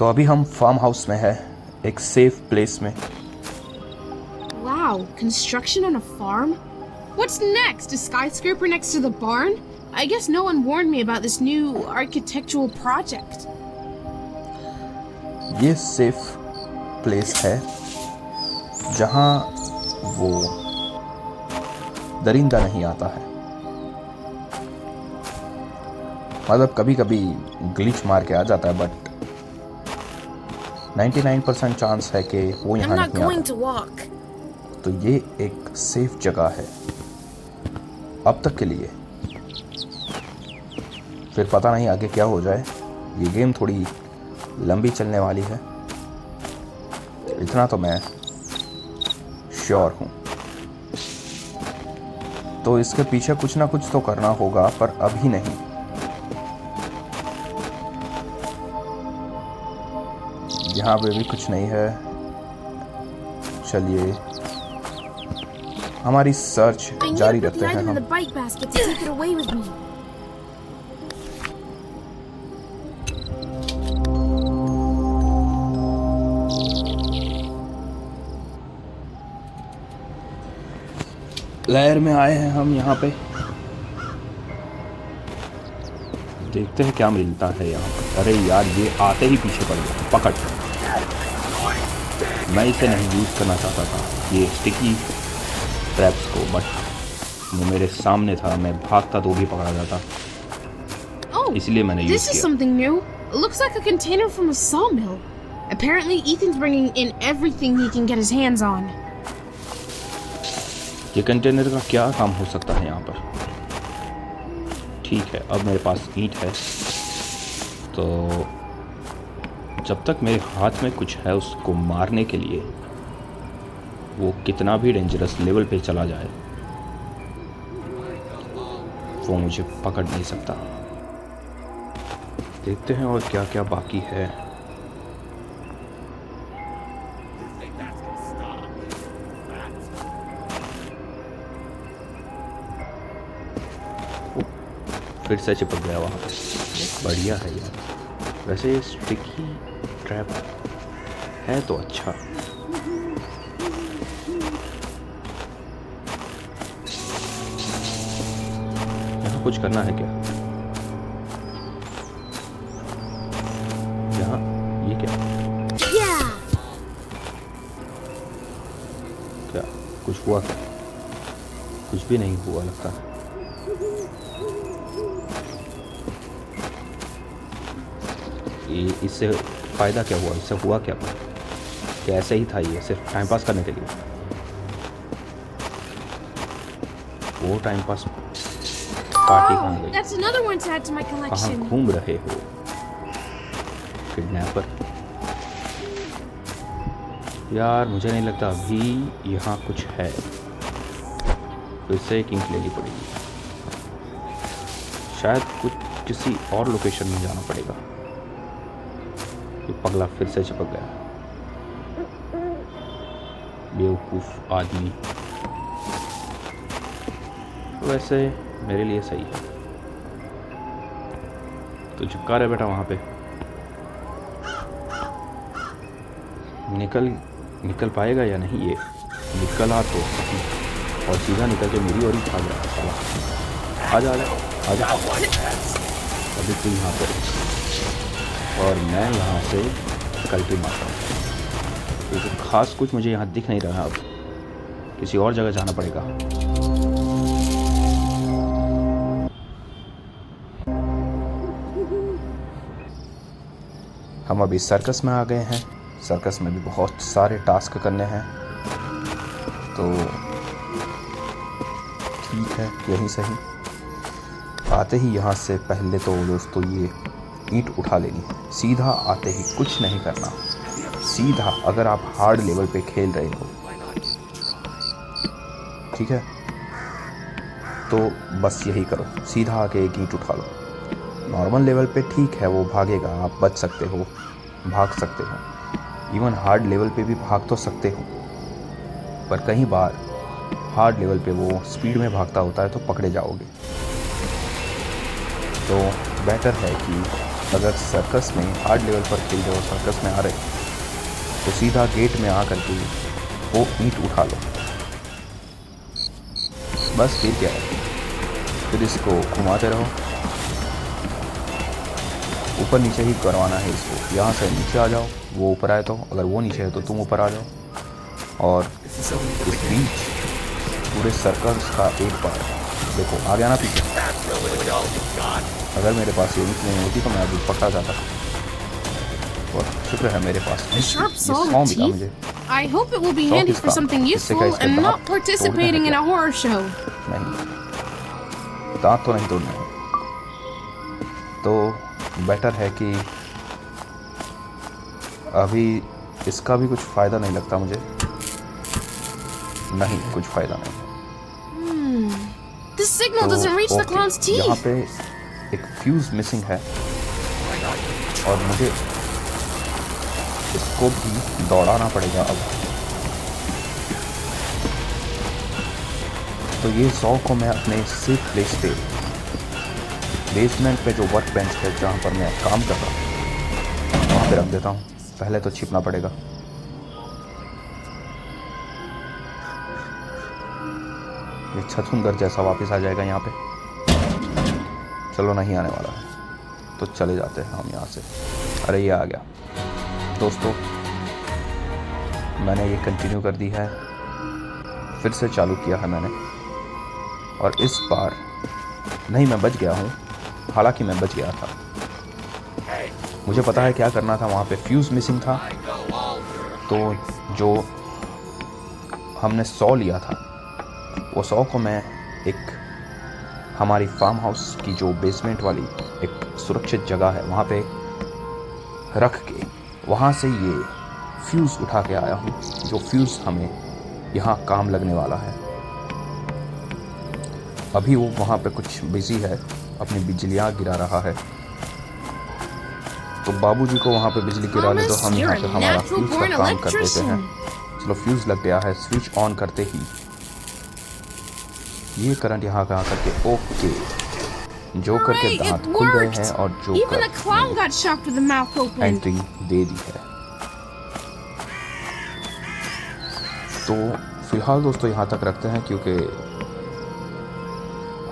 तो अभी हम फार्म हाउस में है, एक सेफ प्लेस में। Wow, construction on a farm? What's next? A skyscraper next to the barn? I guess no one warned me about this new architectural project. ये safe place है जहाँ वो दरिंदा नहीं आता है। मतलब कभी कभी ग्लिच मार के आ जाता है, बट 99% चांस है कि वो यहाँ नहीं आता। तो ये एक सेफ जगह है अब तक के लिए। फिर पता नहीं आगे क्या हो जाए। ये गेम थोड़ी लंबी चलने वाली है, इतना तो मैं श्योर हूँ। तो इसके पीछे कुछ ना कुछ तो करना होगा, पर अभी नहीं। यहाँ पे भी कुछ नहीं है। चलिए हमारी सर्च जारी रखते हैं हम। लहर में आए हैं हम यहाँ पे। देखते हैं क्या मिलता है यहाँ पर। अरे यार, ये आते ही पीछे पड़ गया। पकड़। मैं इसे नहीं यूज़ करना चाहता था, ये स्टिकी ट्रैप्स को, बट वो मेरे सामने था। मैं भागता तो भी पकड़ा जाता, इसलिए मैंने यूज़ किया। This is something new. It looks like a container from a sawmill. Apparently Ethan's bringing in everything he can get his hands on. ये कंटेनर का क्या काम हो सकता है यहाँ पर? ठीक है, अब मेरे पास ईंट है, तो जब तक मेरे हाथ में कुछ है उसको मारने के लिए, वो कितना भी डेंजरस लेवल पे चला जाए, वो मुझे पकड़ नहीं सकता। देखते हैं और क्या क्या बाकी है। फिर से चिपक गया वहाँ पे। बढ़िया है यार। वैसे ये स्टिकी ट्रैप है तो अच्छा। यहाँ कुछ करना है क्या? यहाँ ये क्या? क्या कुछ हुआ क्या? कुछ भी नहीं हुआ लगता है। इससे फ़ायदा क्या हुआ? इससे हुआ क्या? क्या ऐसे ही था ये सिर्फ टाइम पास करने के लिए? वो टाइम पास पार्टी कहाँ गई? कहाँ घूम रहे हो किडनैपर? यार मुझे नहीं लगता अभी यहाँ कुछ है। फिर से एक ईंट लेनी पड़ेगी। शायद कुछ किसी और लोकेशन में जाना पड़ेगा। ये पगला फिर से चिपक गया। बेवकूफ़ आदमी। वैसे मेरे लिए सही है। तो चिपका रहे बेटा वहाँ पे। निकल पाएगा या नहीं? ये निकला तो सही, और सीधा निकल के मेरी ओर ही भाग रहा है साला। आजा। अभी तू यहाँ पर, और मैं यहाँ से कल्टी मारता हूँ। क्योंकि ख़ास कुछ मुझे यहाँ दिख नहीं रहा। अब किसी और जगह जाना पड़ेगा। हम अभी सर्कस में आ गए हैं। सर्कस में भी बहुत सारे टास्क करने हैं, तो ठीक है, यही सही। आते ही यहाँ से पहले तो दोस्तों ये ईंट उठा लेनी है। सीधा आते ही कुछ नहीं करना। सीधा अगर आप हार्ड लेवल पे खेल रहे हो, ठीक है, तो बस यही करो। सीधा आके एक ईंट उठा लो। नॉर्मल लेवल पे ठीक है, वो भागेगा, आप बच सकते हो, भाग सकते हो। इवन हार्ड लेवल पे भी भाग तो सकते हो, पर कई बार हार्ड लेवल पे वो स्पीड में भागता होता है तो पकड़े जाओगे। तो बेटर है कि अगर सर्कस में हार्ड लेवल पर खेल रहे हो, सर्कस में आ रहे तो सीधा गेट में आ करके वो ईंट उठा लो, बस। फिर क्या है, फिर इसको घुमाते रहो, ऊपर नीचे ही करवाना है इसको। यहाँ से नीचे आ जाओ, वो ऊपर आए तो, अगर वो नीचे है तो तुम ऊपर आ जाओ। और इस बीच पूरे सर्कस का एक बार देखो, आ गया ना पीछे। अगर मेरे पास ये ईंट नहीं होती तो मैं अभी पकड़ा जाता। और शुक्र है मेरे पास A sharp ये saw 100 with मिला teeth? मुझे। I hope it will be Saw handy किसका? for something इससे क्या useful इसके and दांत not participating in तोड़ने a हैं horror show. नहीं, दांत तो नहीं तोड़ने हैं। तो बेटर है कि अभी इसका भी कुछ फ़ायदा नहीं लगता मुझे। नहीं, कुछ फ़ायदा नहीं। The signal doesn't reach the clown's यहाँ teeth. पे एक फ्यूज़ मिसिंग है और मुझे इसको भी दौड़ाना पड़ेगा अब। तो ये 100 को मैं अपने सेफ प्लेस पे, बेसमेंट पे जो वर्क बेंच है जहाँ पर मैं काम कर रहा हूँ, वहाँ पे रख देता हूँ। पहले तो छिपना पड़ेगा। ये छछूंदर जैसा वापस आ जाएगा यहाँ पे। चलो, नहीं आने वाला है तो चले जाते हैं हम यहाँ से। अरे ये आ गया। दोस्तों, मैंने ये कंटिन्यू कर दी है, फिर से चालू किया है मैंने। और इस बार नहीं, मैं बच गया हूँ। हालांकि मैं बच गया था, मुझे पता है क्या करना था। वहाँ पे फ्यूज़ मिसिंग था, तो जो हमने 100 लिया था, वो 100 को मैं एक हमारी फार्म हाउस की जो बेसमेंट वाली एक सुरक्षित जगह है वहाँ पे रख के, वहाँ से ये फ्यूज़ उठा के आया हूँ, जो फ्यूज़ हमें यहाँ काम लगने वाला है। अभी वो वहाँ पे कुछ बिजी है, अपनी बिजलियाँ गिरा रहा है। तो बाबूजी को वहाँ पे बिजली गिरा ले तो हम यहाँ पे हमारा फ्यूज़ का काम कर देते हैं। चलो, फ्यूज़ लग गया है। स्विच ऑन करते ही ये करंट यहाँ पे आकर के, ओके, जोकर के Hooray, दांत it खुल गए worked! हैं और Even the joker clown got shocked with the mouth open. Entry दे दी है। तो फिलहाल दोस्तों यहाँ तक रखते हैं, क्योंकि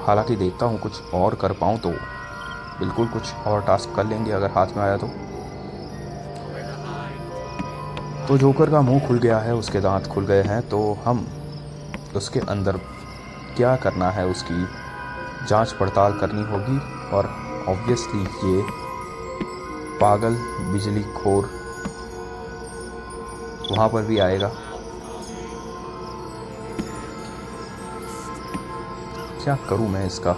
हालांकि देखता हूँ कुछ और कर पाऊँ तो बिल्कुल कुछ और टास्क कर लेंगे अगर हाथ में आया तो। जोकर का मुंह खुल गया है, उसके दांत खुल गए हैं, तो हम उसके अंदर क्या करना है उसकी जांच पड़ताल करनी होगी। और ऑब्वियसली ये पागल बिजली खोर वहाँ पर भी आएगा। क्या करूं मैं इसका?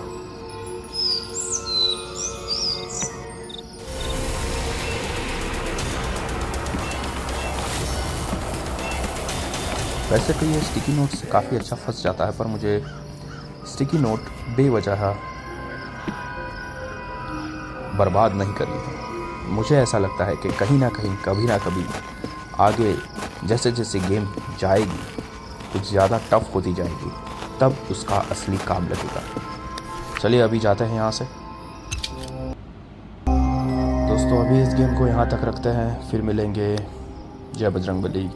वैसे तो ये स्टिकी नोट से काफ़ी अच्छा फंस जाता है, पर मुझे स्टिकी नोट बेवजह बर्बाद नहीं करनी है। मुझे ऐसा लगता है कि कहीं ना कहीं, कभी ना कभी आगे जैसे जैसे गेम जाएगी, कुछ ज़्यादा टफ होती जाएगी, तब उसका असली काम लगेगा। चलिए अभी जाते हैं यहाँ से। दोस्तों, अभी इस गेम को यहाँ तक रखते हैं, फिर मिलेंगे। जय बजरंगबली।